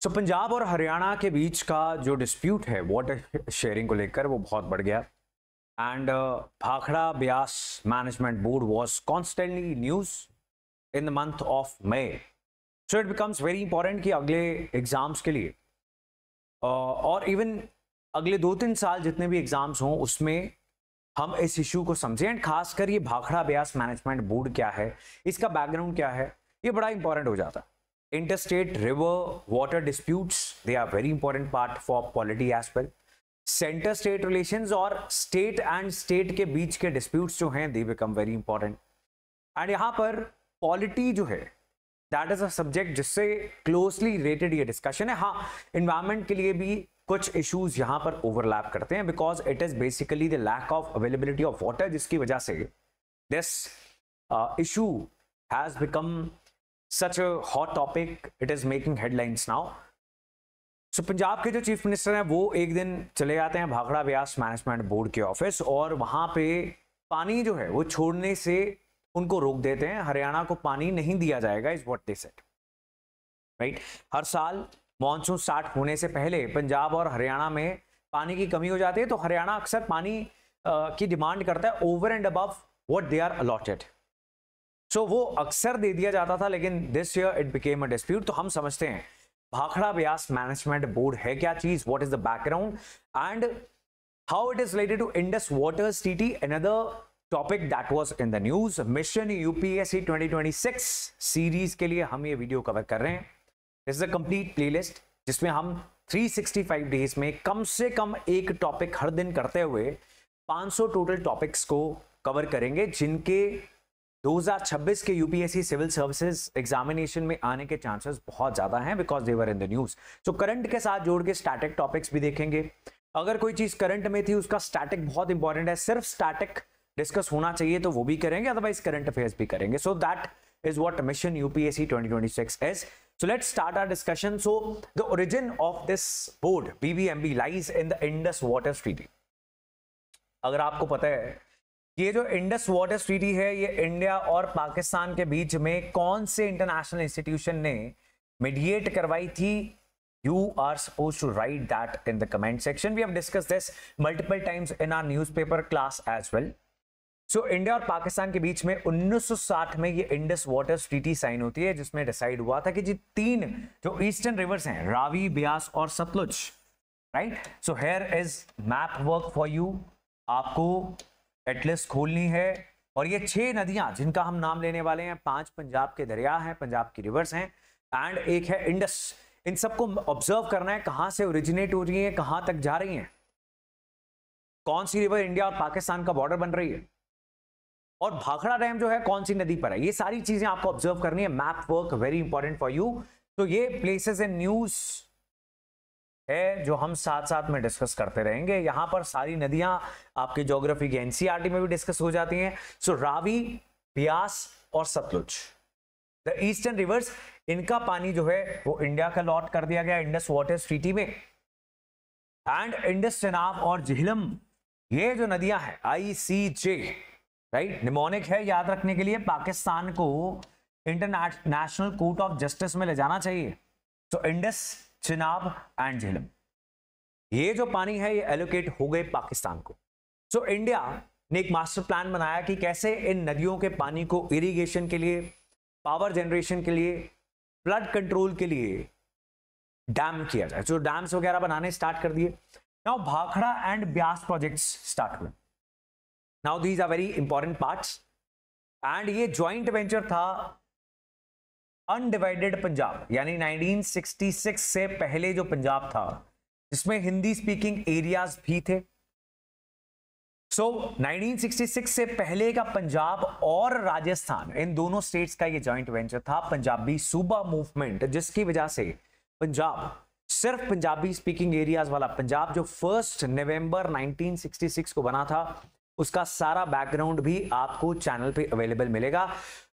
पंजाब और हरियाणा के बीच का जो डिस्प्यूट है वाटर शेयरिंग को लेकर वो बहुत बढ़ गया and Bhakra Beas management board was constantly news in the month of May. So it becomes very important कि अगले एग्जाम्स के लिए और इवन अगले 2-3 साल जितने भी एग्जाम्स हों उसमें हम इस इशू को समझें एंड खासकर ये भाखड़ा ब्यास मैनेजमेंट बोर्ड क्या है, इसका बैकग्राउंड क्या है, ये बड़ा इंपॉर्टेंट हो जाता है। Interstate river water disputes, they are very important part for polity as well. Center state relations और state and state के बीच के disputes जो हैं they become very important. And यहाँ पर polity जो है that is a subject जिससे closely related ये discussion है। हाँ, environment के लिए भी कुछ issues यहाँ पर overlap करते हैं because it is basically the lack of availability of water जिसकी वजह से this issue has become such a hot topic, it is making headlines now. So Punjab के जो चीफ मिनिस्टर हैं वो एक दिन चले जाते हैं भाखड़ा ब्यास मैनेजमेंट बोर्ड के ऑफिस और वहां पे पानी जो है वो छोड़ने से उनको रोक देते हैं। हरियाणा को पानी नहीं दिया जाएगा is what they said, right. हर साल मॉनसून स्टार्ट होने से पहले पंजाब और हरियाणा में पानी की कमी हो जाती है, तो हरियाणा अक्सर पानी की डिमांड करता है over and above what they are allotted. So वो अक्सर दे दिया जाता था, लेकिन this year it became a dispute. तो हम समझते हैं भाखड़ा ब्यास मैनेजमेंट बोर्ड है क्या चीज, what is the background and how it is related to Indus waters टीटी। Another topic that was in the news, mission UPSC 2026 series के लिए हम ये वीडियो कवर कर रहे हैं। This is a complete playlist जिसमें हम 365 डेज में कम से कम एक टॉपिक हर दिन करते हुए 500 टोटल टॉपिक्स को कवर करेंगे जिनके 2026 के यूपीएससी सिविल सर्विसेज एग्जामिनेशन में आने के चांसेस बहुत ज्यादा हैं because they were in the news. So current के साथ जोड़ के स्टैटिक टॉपिक्स भी देखेंगे। अगर कोई चीज करंट में थी उसका स्टैटिक बहुत इंपॉर्टेंट है, सिर्फ स्टैटिक डिस्कस होना चाहिए तो वो भी करेंगे, अदरवाइज करंट अफेयर्स भी करेंगे। सो that is what mission UPSC 2026 is. So let's start our discussion. So the origin of this board BBMB lies in the Indus Waters Treaty. अगर आपको पता है ये जो इंडस वाटर ट्रीटी है ये इंडिया और पाकिस्तान के बीच में कौन से इंटरनेशनल इंस्टीट्यूशन ने मीडिएट करवाई थी, you are supposed to write that in the comment section. We have discussed this multiple times in our newspaper class as well. So India और पाकिस्तान के बीच में 1960 में ये इंडस वाटर ट्रीटी साइन होती है जिसमें डिसाइड हुआ था कि जी 3 जो ईस्टर्न रिवर्स हैं रावी, ब्यास और Sutlej, right. So here is map work for you, आपको एटलिस्ट खोलनी है। और ये 6 नदियां जिनका हम नाम लेने वाले हैं, 5 पंजाब के दरिया हैं, पंजाब की रिवर्स हैं एंड एक है इंडस। इन सबको ऑब्जर्व करना है कहां से ओरिजिनेट हो रही है, कहां तक जा रही हैं, कौन सी रिवर इंडिया और पाकिस्तान का बॉर्डर बन रही है और भाखड़ा डैम जो है कौन सी नदी पर है। ये सारी चीजें आपको ऑब्जर्व करनी है। Map work very important for you. तो ये प्लेसेस इन न्यूज है जो हम साथ साथ में डिस्कस करते रहेंगे। यहां पर सारी नदियां आपकी ज्योग्राफी की एनसीईआरटी में भी डिस्कस हो जाती हैं। सो रावी, ब्यास और सतलुज द ईस्टर्न रिवर्स, इनका पानी जो है वो इंडिया का लॉट कर दिया गया इंडस वाटर ट्रीटी में। एंड इंडस, चेनाब और झेलम ये जो नदियां हैं ICJ, राइट, निमोनिक है, याद रखने के लिए पाकिस्तान को इंटरनेशनल कोर्ट ऑफ जस्टिस में ले जाना चाहिए। तो इंडस, चिनाब एंड झेलम, ये जो पानी है ये एलोकेट हो गए पाकिस्तान को। सो इंडिया ने एक मास्टर प्लान बनाया कि कैसे इन नदियों के पानी को इरिगेशन के लिए, पावर जनरेशन के लिए, फ्लड कंट्रोल के लिए डैम किया जाए। जो डैम्स वगैरह बनाने स्टार्ट कर दिए। Now Bhakra and Beas projects start हुए। Now these are very important parts and ये ज्वाइंट वेंचर था अनडिवाइडेड पंजाब, यानी 1966 से पहले जो पंजाब था जिसमें हिंदी स्पीकिंग एरियाज भी थे। सो 1966 से पहले का पंजाब और राजस्थान, इन दोनों स्टेट्स का ये जॉइंट वेंचर था पंजाबी सूबा मूवमेंट, जिसकी वजह से पंजाब, सिर्फ पंजाबी स्पीकिंग एरियाज वाला पंजाब जो 1 नवंबर 1966 को बना था, उसका सारा बैकग्राउंड भी आपको चैनल पे अवेलेबल मिलेगा।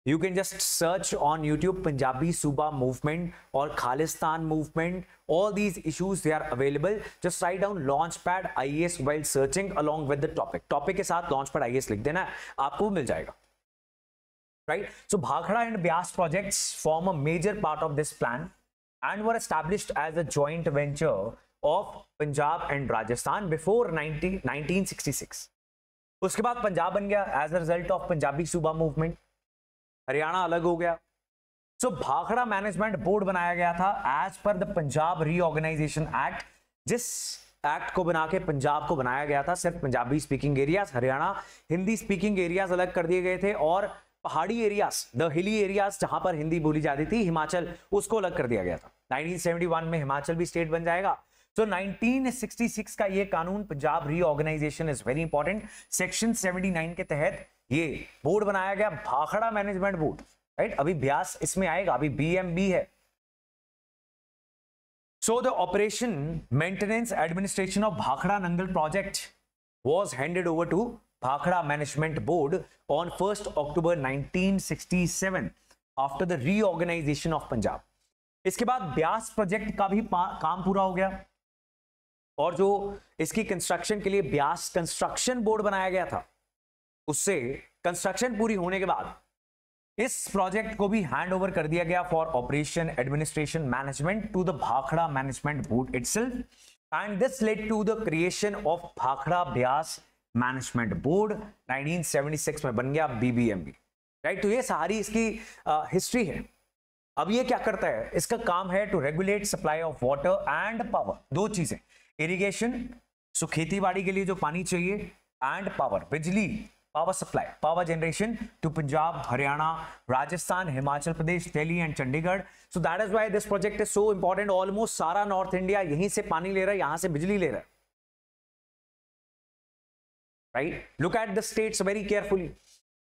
You can just search on YouTube Punjabi Suba movement or Khalistan movement. All these issues they are available. Just write down Launchpad IAS while searching along with the topic. Topic के साथ Launchpad IAS लिख देना, आपको मिल जाएगा. Right? So Bhakhara and Byas projects form a major part of this plan. and were established as a joint venture of Punjab and Rajasthan before 1966. उसके बाद पंजाब बन गया as a result of Punjabi Suba movement, Haryana अलग हो गया. सो भाखड़ा मैनेजमेंट बोर्ड बनाया गया था as per the Punjab reorganisation act, जिस एक्ट को बना के पंजाब को बनाया गया था सिर्फ Punjabi speaking areas, Haryana Hindi speaking areas अलग कर दिए गए थे, और पहाड़ी एरियाज, द हिली एरियाज जहां पर हिंदी बोली जाती थी, हिमाचल, उसको अलग कर दिया गया था. 1971 में हिमाचल भी स्टेट बन जाएगा. तो 1966 का ये कानून Punjab reorganisation is very important. Section 79 के तहत ये बोर्ड बनाया गया, भाखड़ा मैनेजमेंट बोर्ड, राइट. अभी ब्यास इसमें आएगा, अभी बीएमबी है. So the operation, maintenance, administration of Bhakhada Nangal project was handed over to Bhakhada Management Board on 1st October 1967 after the reorganization of Punjab. इसके बाद ब्यास प्रोजेक्ट का भी काम पूरा हो गया, और जो इसकी कंस्ट्रक्शन के लिए ब्यास कंस्ट्रक्शन बोर्ड बनाया गया था, उससे कंस्ट्रक्शन पूरी होने के बाद इस प्रोजेक्ट को भी हैंड ओवर कर दिया गया for operation, administration, management to the Bhakra management board itself, and this led to the creation of Bhakra Beas management board. 1976 में बन गया बीबीएमबी, राइट. तो ये सारी इसकी हिस्ट्री है. अब ये क्या करता है, इसका काम है to regulate supply of water and power. दो चीजें, इरिगेशन, सो खेती बाड़ी के लिए जो पानी चाहिए, एंड पावर, बिजली, power supply, power generation to Punjab, Haryana, Rajasthan, Himachal Pradesh, Delhi and Chandigarh. So that is why this project is so important. Almost सारा नॉर्थ इंडिया यहीं से पानी ले रहा है, यहां से बिजली ले रहा है, right. Look at the states very carefully.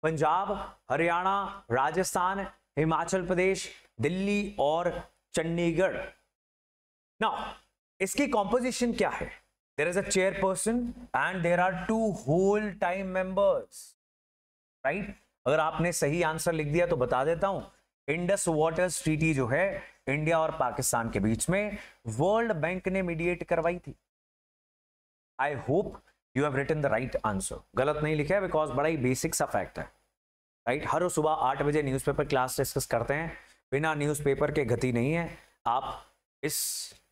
Punjab, Haryana, Rajasthan, Himachal Pradesh, Delhi और चंडीगढ़. नाउ इसकी कॉम्पोजिशन क्या है? There is a chairperson and there are 2 whole time members, right? अगर आपने सही आंसर लिख दिया तो बता देता हूं, इंडस वाटर्स ट्रीटी जो है इंडिया और पाकिस्तान के बीच में, वर्ल्ड बैंक ने मीडिएट करवाई थी. I hope you have written the right answer. गलत नहीं लिखा है, बिकॉज बड़ा ही बेसिक सा फैक्ट है, राइट. हर सुबह 8 बजे न्यूज़पेपर क्लास डिस्कस करते हैं, बिना न्यूज़पेपर के गति नहीं है. आप इस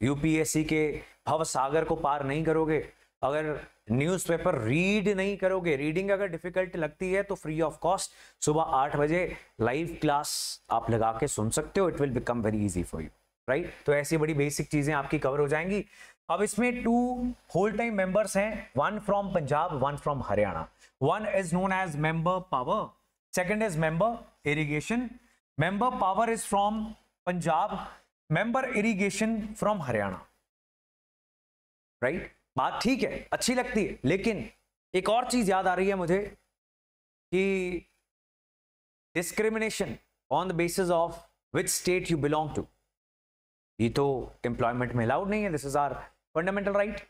यूपीएससी के भव सागर को पार नहीं करोगे अगर न्यूज़पेपर रीड नहीं करोगे. रीडिंग अगर डिफिकल्ट लगती है तो फ्री ऑफ कॉस्ट सुबह 8 बजे लाइव क्लास आप लगा के सुन सकते हो. It will become very easy for you, right. तो ऐसी बड़ी बेसिक चीजें आपकी कवर हो जाएंगी. अब इसमें 2 होल टाइम मेंबर्स हैं, 1 from Punjab, 1 from Haryana. 1 is known as member power, second is member irrigation. Member power is from Punjab, member irrigation from Haryana, right. बात ठीक है, अच्छी लगती है, लेकिन एक और चीज याद आ रही है मुझे कि discrimination on the basis of which state you belong to, ये तो एम्प्लॉयमेंट में अलाउड नहीं है. This is our fundamental right.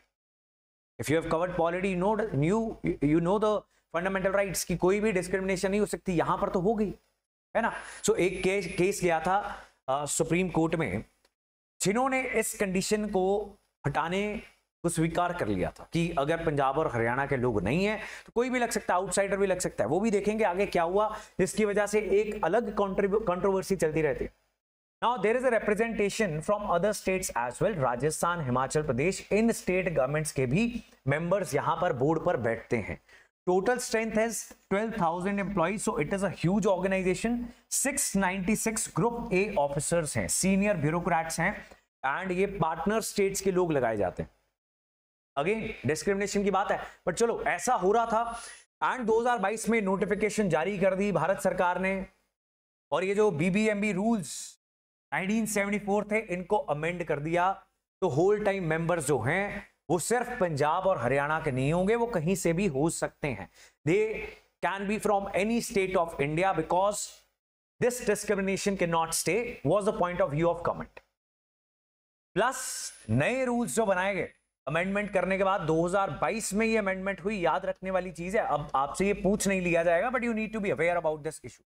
If you have covered polity, you know the fundamental rights की कोई भी डिस्क्रिमिनेशन नहीं हो सकती. यहां पर तो हो गई है ना. सो एक केस गया था सुप्रीम कोर्ट में, जिन्होंने इस कंडीशन को हटाने को स्वीकार कर लिया था कि अगर पंजाब और हरियाणा के लोग नहीं है तो कोई भी लग सकता है, आउटसाइडर भी लग सकता है. वो भी देखेंगे आगे क्या हुआ, जिसकी वजह से एक अलग कंट्रोवर्सी चलती रहती है. Now there is a representation from other states as well. Rajasthan, Himachal Pradesh, इन स्टेट गवर्नमेंट्स के भी मेंबर्स यहां पर बोर्ड पर बैठते हैं. Total strength is 12,000 employees, so it is a huge organization. 696 group A officers हैं, सीनियर ब्यूरोक्रेट्स हैं, एंड ये पार्टनर स्टेट्स के लोग लगाए जाते हैं. अगेन डिस्क्रिमिनेशन की बात है, बट चलो ऐसा हो रहा था. एंड 2022 में नोटिफिकेशन जारी कर दी भारत सरकार ने, और ये जो बीबीएमबी रूल्स 1974 थे, इनको अमेंड कर दिया. तो होल टाइम मेंबर्स जो हैं वो सिर्फ पंजाब और हरियाणा के नहीं होंगे, वो कहीं से भी हो सकते हैं. They can be from any state of India, because this discrimination can not stay, was the point of view of government. Plus नए रूल्स जो बनाए गए अमेंडमेंट करने के बाद, 2022 में ये अमेंडमेंट हुई. याद रखने वाली चीज है, अब आपसे ये पूछ नहीं लिया जाएगा, but you need to be aware about this issue.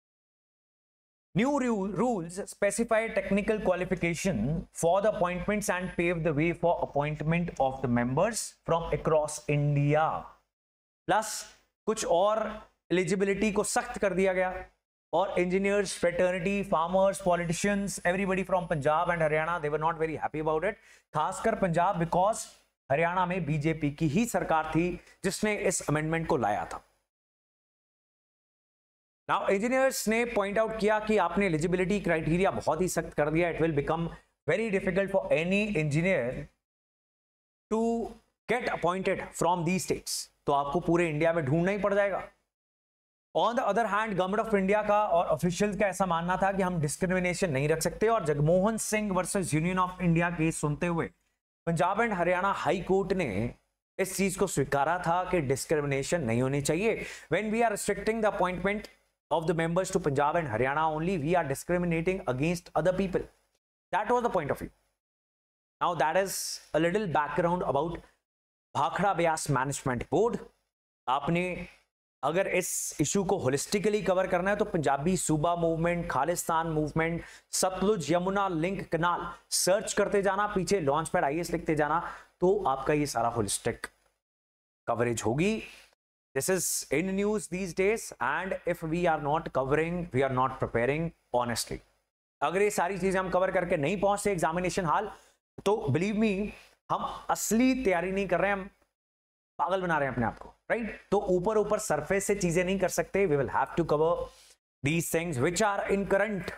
New rules specify technical qualification for the appointments and pave the way for appointment of the members from across India. Plus कुछ और eligibility को सख्त कर दिया गया, और engineers, fraternity, farmers, politicians, everybody from Punjab and Haryana, they were not very happy about it. खासकर Punjab, because Haryana में बीजेपी की ही सरकार थी जिसने इस अमेंडमेंट को लाया था. नाउ इंजीनियर्स ने पॉइंट आउट किया कि आपने एलिजिबिलिटी क्राइटेरिया बहुत ही सख्त कर दिया. It will become very difficult for any engineer to get appointed from the states. तो आपको पूरे इंडिया में ढूंढना ही पड़ जाएगा. On the other hand government of India का और ऑफिशियल्स का ऐसा मानना था कि हम डिस्क्रिमिनेशन नहीं रख सकते. और Jagmohan Singh versus union of India case सुनते हुए Punjab and Haryana high court ने इस चीज को स्वीकारा था कि डिस्क्रिमिनेशन नहीं होनी चाहिए. When we are restricting the appointment of the members to Punjab and Haryana only, we are discriminating against other people. That was the point of view. Now that is a little background about Bhakra Beas management board. आपने अगर इस issue को holistically cover करना है तो Punjabi Suba movement, Khalistan movement, Sutlej Yamuna link canal search करते जाना, पीछे लॉन्च पैड आईएएस लिखते जाना, तो आपका ये सारा होलिस्टिक कवरेज होगी. This is in news these days, and if we are not covering, we are not preparing honestly. अगर ये सारी चीजें हम कवर करके नहीं पहुंचते एग्जामिनेशन हाल, तो बिलीव मी हम असली तैयारी नहीं कर रहे हैं, हम पागल बना रहे हैं अपने आप को, राइट? तो ऊपर ऊपर सरफेस से चीजें नहीं कर सकते. We will have to cover these things which are in current,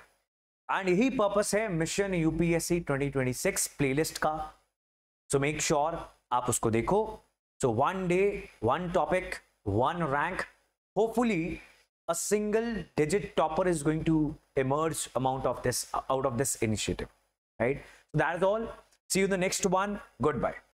and यही पर्पस है मिशन यूपीएससी 2026 प्लेलिस्ट का. सो मेक श्योर आप उसको देखो. So one day, one topic, one rank, hopefully a single digit topper is going to emerge out of this initiative, right? So that is all. See you in the next one. Goodbye.